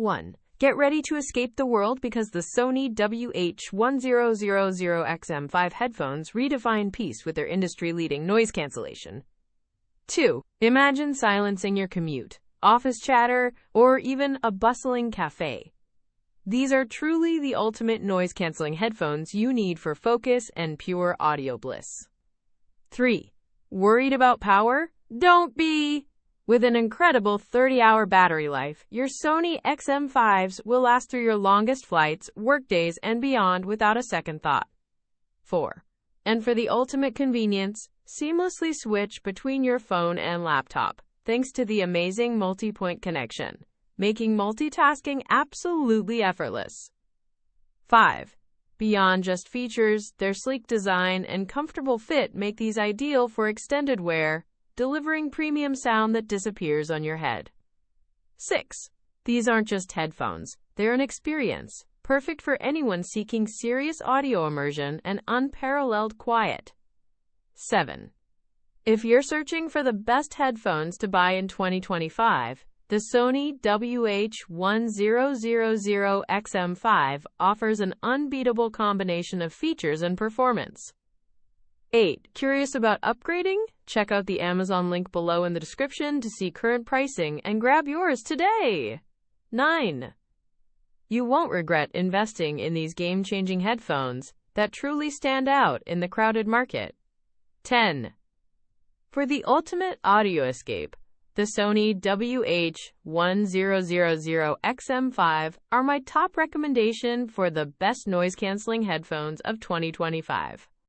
1. Get ready to escape the world because the Sony WH-1000XM5 headphones redefine peace with their industry-leading noise cancellation. 2. Imagine silencing your commute, office chatter, or even a bustling cafe. These are truly the ultimate noise-canceling headphones you need for focus and pure audio bliss. 3. Worried about power? Don't be! With an incredible 30-hour battery life, your Sony XM5s will last through your longest flights, workdays, and beyond without a second thought. 4. And for the ultimate convenience, seamlessly switch between your phone and laptop, thanks to the amazing multi-point connection, making multitasking absolutely effortless. 5. Beyond just features, their sleek design and comfortable fit make these ideal for extended wear, delivering premium sound that disappears on your head. 6. These aren't just headphones, they're an experience, perfect for anyone seeking serious audio immersion and unparalleled quiet. 7. If you're searching for the best headphones to buy in 2025, the Sony WH-1000XM5 offers an unbeatable combination of features and performance. 8. Curious about upgrading? Check out the Amazon link below in the description to see current pricing and grab yours today. 9. You won't regret investing in these game-changing headphones that truly stand out in the crowded market. 10. For the ultimate audio escape, the Sony WH-1000XM5 are my top recommendation for the best noise-canceling headphones of 2025.